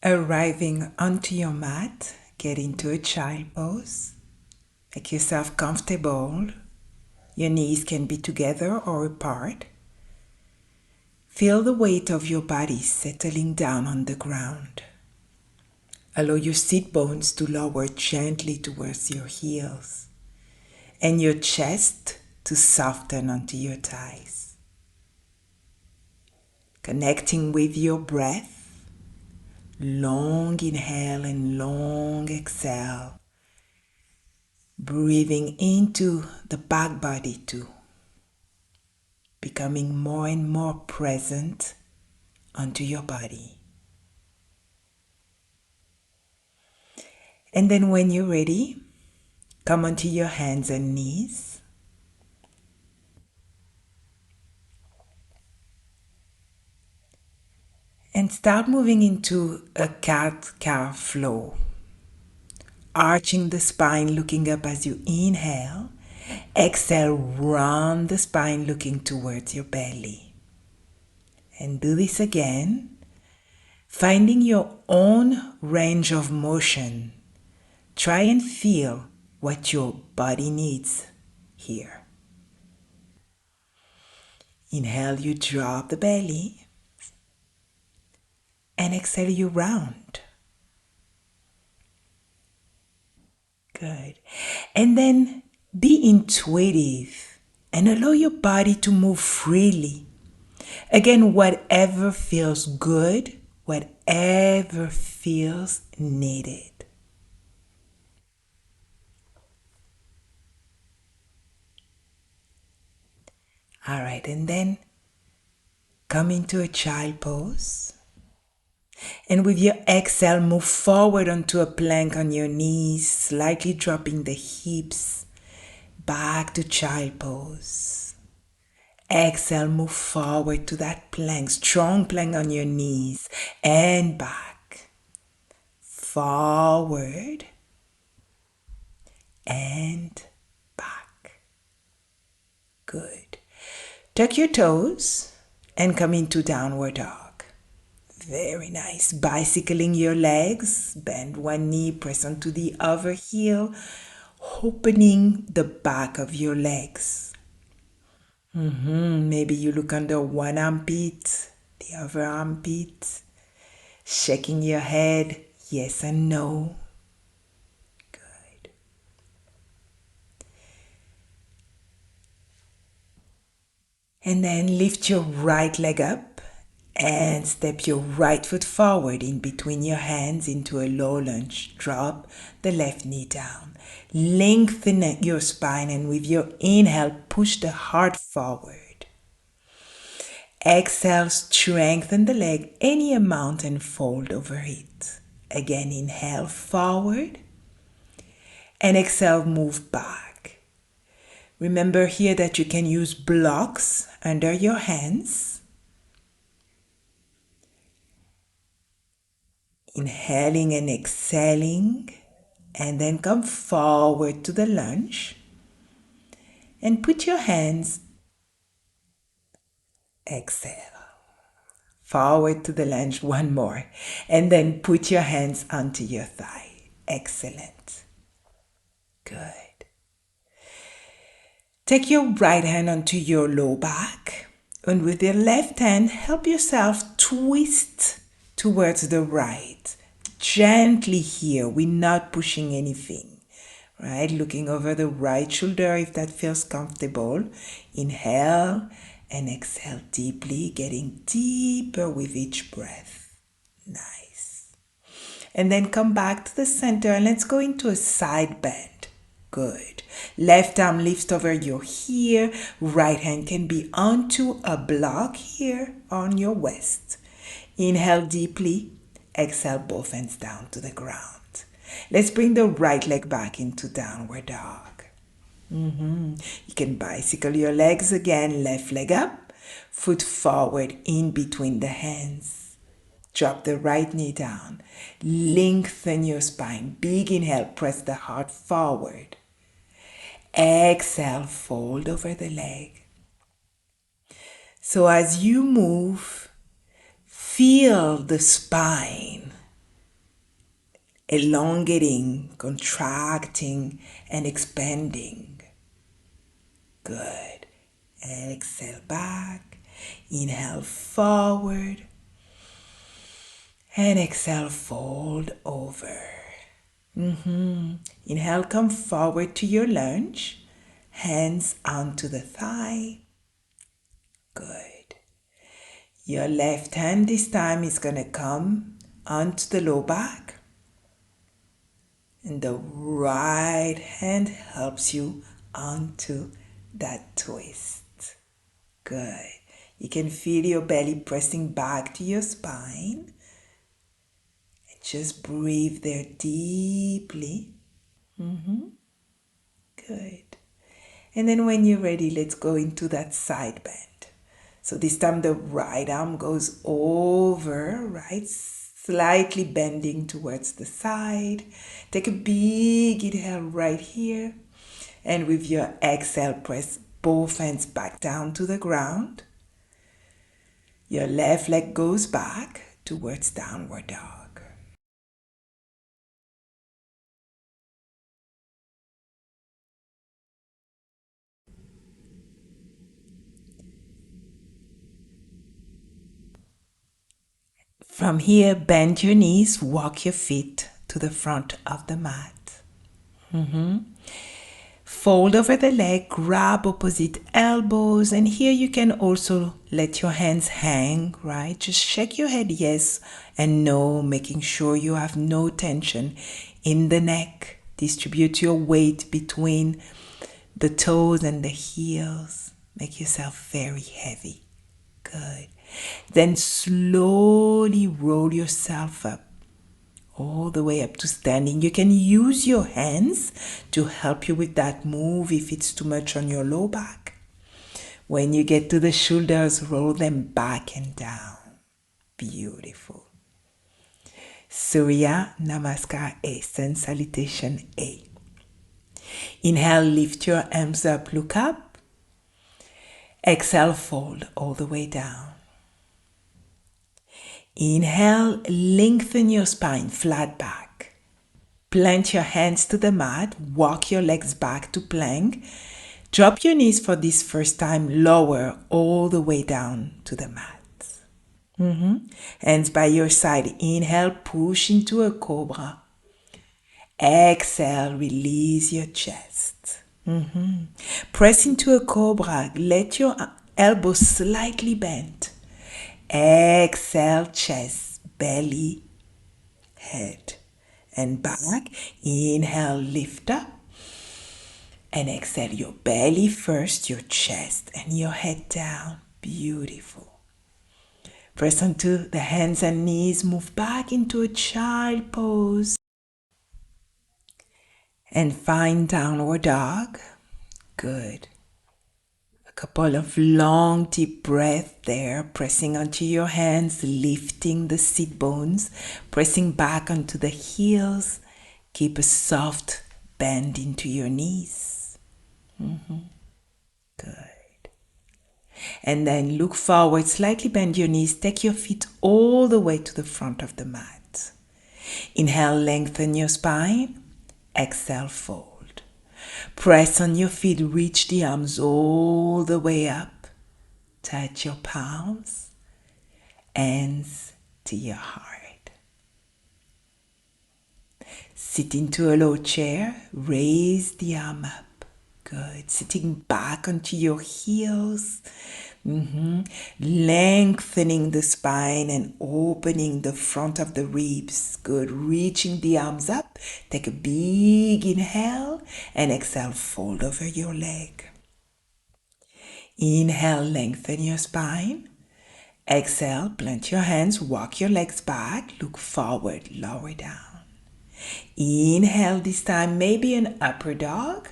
Arriving onto your mat, get into a child pose. Make yourself comfortable. Your knees can be together or apart. Feel the weight of your body settling down on the ground. Allow your sit bones to lower gently towards your heels and your chest to soften onto your thighs. Connecting with your breath, long inhale and long exhale. Breathing into the back body too. Becoming more and more present onto your body. And then when you're ready, come onto your hands and knees. And start moving into a cat-cow flow. Arching the spine, looking up as you inhale. Exhale, round the spine, looking towards your belly. And do this again, finding your own range of motion. Try and feel what your body needs here. Inhale, you drop the belly. And exhale, you round. Good. And then be intuitive and allow your body to move freely. Again, whatever feels good, whatever feels needed. All right, and then come into a child pose. And with your exhale, move forward onto a plank on your knees, slightly dropping the hips. Back to child pose. Exhale, move forward to that plank, strong plank on your knees and back. Forward and back. Good. Tuck your toes and come into downward dog. Very nice. Bicycling your legs, bend one knee, press onto the other heel, opening the back of your legs. Maybe you look under one armpit, the other armpit, shaking your head, yes and no. Good. And then lift your right leg up and step your right foot forward in between your hands into a low lunge. Drop the left knee down. Lengthen your spine and with your inhale, push the heart forward. Exhale, strengthen the leg any amount and fold over it. Again, inhale forward and exhale, move back. Remember here that you can use blocks under your hands. Inhaling and exhaling, and then come forward to the lunge and put your hands, exhale, forward to the lunge, one more, and then put your hands onto your thigh. Excellent. Good. Take your right hand onto your low back, and with your left hand, help yourself twist towards the right. Gently here, we're not pushing anything, right? Looking over the right shoulder if that feels comfortable. Inhale and exhale deeply, getting deeper with each breath. Nice. And then come back to the center and let's go into a side bend. Good. Left arm lifts over your ear. Right hand can be onto a block here on your waist. Inhale deeply, exhale both hands down to the ground. Let's bring the right leg back into downward dog. You can bicycle your legs again, left leg up, foot forward in between the hands. Drop the right knee down, lengthen your spine, big inhale, press the heart forward. Exhale, fold over the leg. So as you move, feel the spine elongating, contracting, and expanding. Good. Exhale back. Inhale forward. And exhale, fold over. Inhale, come forward to your lunge. Hands onto the thigh. Good. Your left hand this time is going to come onto the low back. And the right hand helps you onto that twist. Good. You can feel your belly pressing back to your spine. And just breathe there deeply. Good. And then when you're ready, let's go into that side bend. So this time the right arm goes over, right? Slightly bending towards the side. Take a big inhale right here. And with your exhale, press both hands back down to the ground. Your left leg goes back towards downward dog. From here, bend your knees, walk your feet to the front of the mat. Fold over the leg, grab opposite elbows, and here you can also let your hands hang, right? Just shake your head yes and no, making sure you have no tension in the neck. Distribute your weight between the toes and the heels. Make yourself very heavy. Good. Then slowly roll yourself up, all the way up to standing. You can use your hands to help you with that move if it's too much on your low back. When you get to the shoulders, roll them back and down. Beautiful. Surya Namaskar A, Sun Salutation A. Inhale, lift your arms up, look up. Exhale, fold all the way down. Inhale, lengthen your spine, flat back. Plant your hands to the mat, walk your legs back to plank. Drop your knees for this first time, lower all the way down to the mat. Hands by your side, inhale, push into a cobra. Exhale, release your chest. Press into a cobra, let your elbows slightly bend. Exhale, chest, belly, head, and back. Inhale, lift up. And exhale, your belly first, your chest, and your head down. Beautiful. Press onto the hands and knees. Move back into a child pose. And find downward dog. Good. A couple of long deep breaths there, pressing onto your hands, lifting the sit bones, pressing back onto the heels. Keep a soft bend into your knees. Good. And then look forward, slightly bend your knees, take your feet all the way to the front of the mat. Inhale, lengthen your spine. Exhale, fold. Press on your feet, reach the arms all the way up. Touch your palms, hands to your heart. Sit into a low chair, raise the arm up. Good. Sitting back onto your heels. Lengthening the spine and opening the front of the ribs. Good. Reaching the arms up. Take a big inhale and exhale, fold over your leg. Inhale, lengthen your spine. Exhale, plant your hands, walk your legs back, look forward, lower down. Inhale this time, maybe an upper dog.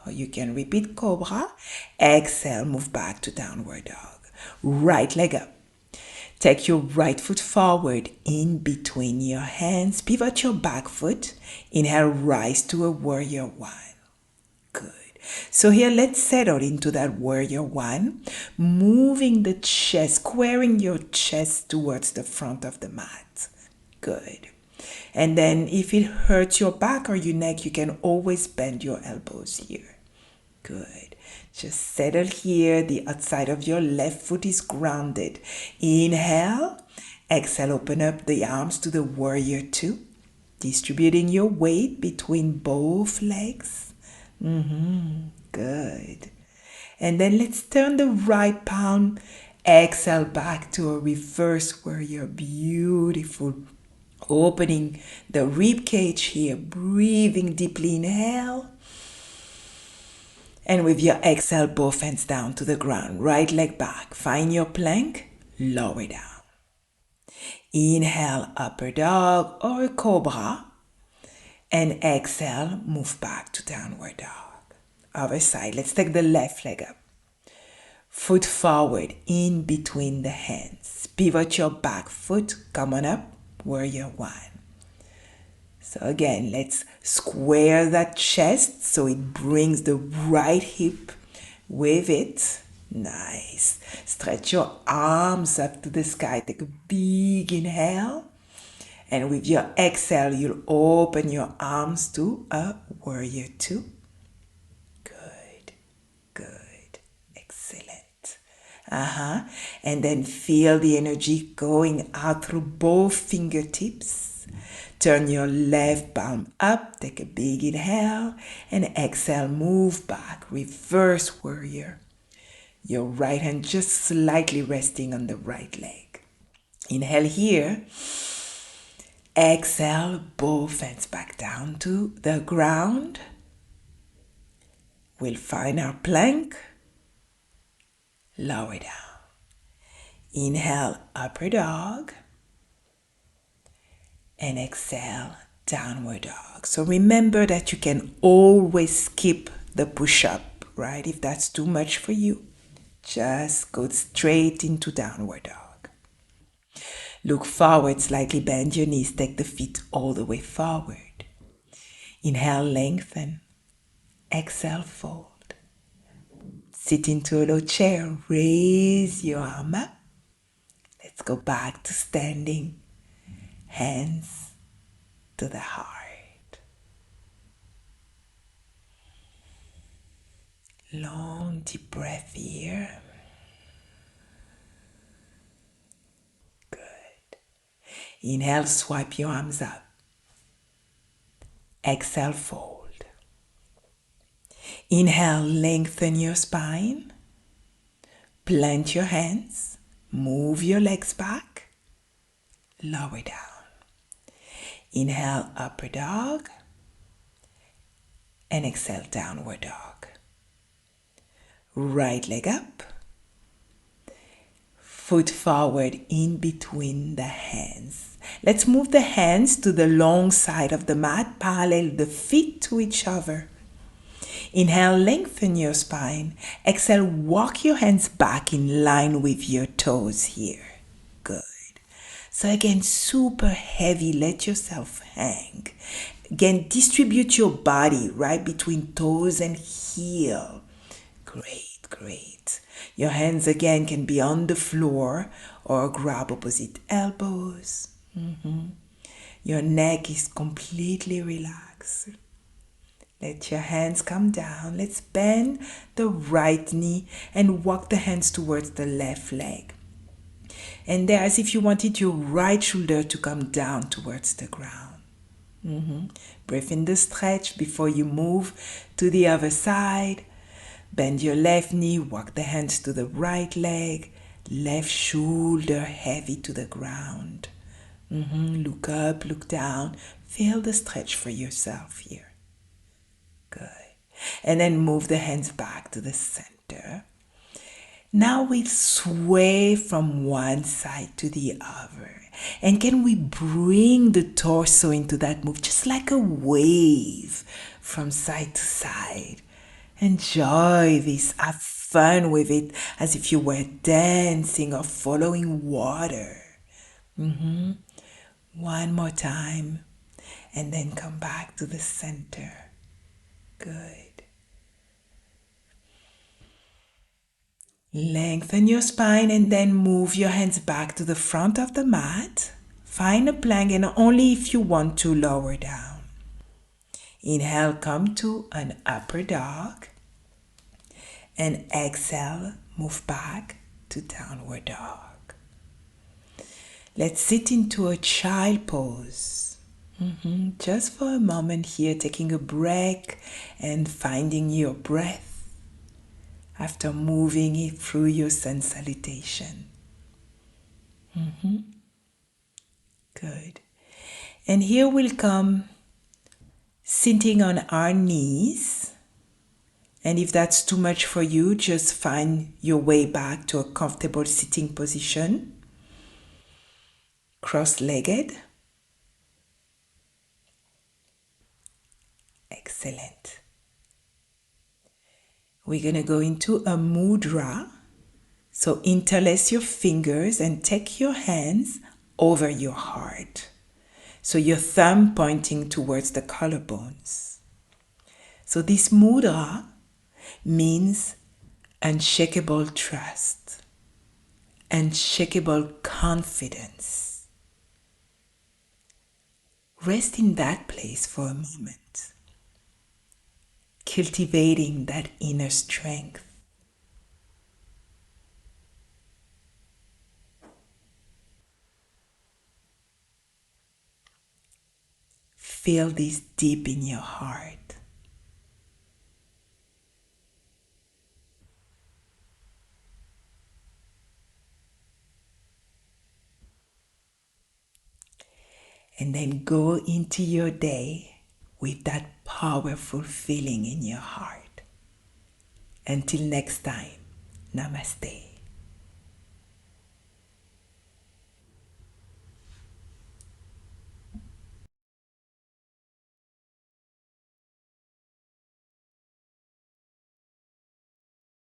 Or you can repeat cobra. Exhale, move back to downward dog. Right leg up. Take your right foot forward in between your hands. Pivot your back foot. Inhale, rise to a warrior one. Good. So here, let's settle into that warrior one. Moving the chest, squaring your chest towards the front of the mat. Good. And then if it hurts your back or your neck, you can always bend your elbows here. Good. Just settle here. The outside of your left foot is grounded. Inhale. Exhale, open up the arms to the warrior two. Distributing your weight between both legs. Good. And then let's turn the right palm. Exhale back to a reverse warrior. Beautiful. Opening the rib cage here. Breathing deeply. Inhale. And with your exhale, both hands down to the ground. Right leg back. Find your plank. Lower down. Inhale, upper dog or cobra. And exhale, move back to downward dog. Other side. Let's take the left leg up. Foot forward in between the hands. Pivot your back foot. Come on up. Warrior one. So again, let's square that chest so it brings the right hip with it. Nice. Stretch your arms up to the sky. Take a big inhale. And with your exhale, you'll open your arms to a warrior two. Good. Good. Excellent. And then feel the energy going out through both fingertips. Turn your left palm up, take a big inhale, and exhale, move back, reverse warrior. Your right hand just slightly resting on the right leg. Inhale here. Exhale, both hands back down to the ground. We'll find our plank. Lower down. Inhale, upper dog. And exhale, downward dog. So remember that you can always skip the push-up, right? If that's too much for you, just go straight into downward dog. Look forward, slightly bend your knees, take the feet all the way forward. Inhale, lengthen. Exhale, fold. Sit into a low chair, raise your arm up. Let's go back to standing. Hands to the heart. Long deep breath here. Good. Inhale, swipe your arms up. Exhale, fold. Inhale, lengthen your spine. Plant your hands. Move your legs back. Lower down. Inhale, upper dog. And exhale, downward dog. Right leg up. Foot forward in between the hands. Let's move the hands to the long side of the mat, parallel the feet to each other. Inhale, lengthen your spine. Exhale, walk your hands back in line with your toes here. Good. So again, super heavy, let yourself hang. Again, distribute your body right between toes and heel. Great, great. Your hands again can be on the floor or grab opposite elbows. Your neck is completely relaxed. Let your hands come down. Let's bend the right knee and walk the hands towards the left leg. And there, as if you wanted your right shoulder to come down towards the ground. Breathe in the stretch before you move to the other side. Bend your left knee, walk the hands to the right leg. Left shoulder heavy to the ground. Look up, look down. Feel the stretch for yourself here. Good. And then move the hands back to the center. Now we sway from one side to the other. And can we bring the torso into that move, just like a wave from side to side? Enjoy this. Have fun with it as if you were dancing or following water. One more time. And then come back to the center. Good. Lengthen your spine and then move your hands back to the front of the mat. Find a plank, and only if you want to lower down. Inhale, come to an upper dog. And exhale, move back to downward dog. Let's sit into a child pose. Just for a moment here, taking a break and finding your breath after moving it through your sun salutation. Good. And here we'll come sitting on our knees. And if that's too much for you, just find your way back to a comfortable sitting position. Cross-legged. Excellent. We're going to go into a mudra. So interlace your fingers and take your hands over your heart. So your thumb pointing towards the collarbones. So this mudra means unshakable trust, unshakable confidence. Rest in that place for a moment, cultivating that inner strength. Feel this deep in your heart. And then go into your day with that powerful feeling in your heart. Until next time, namaste.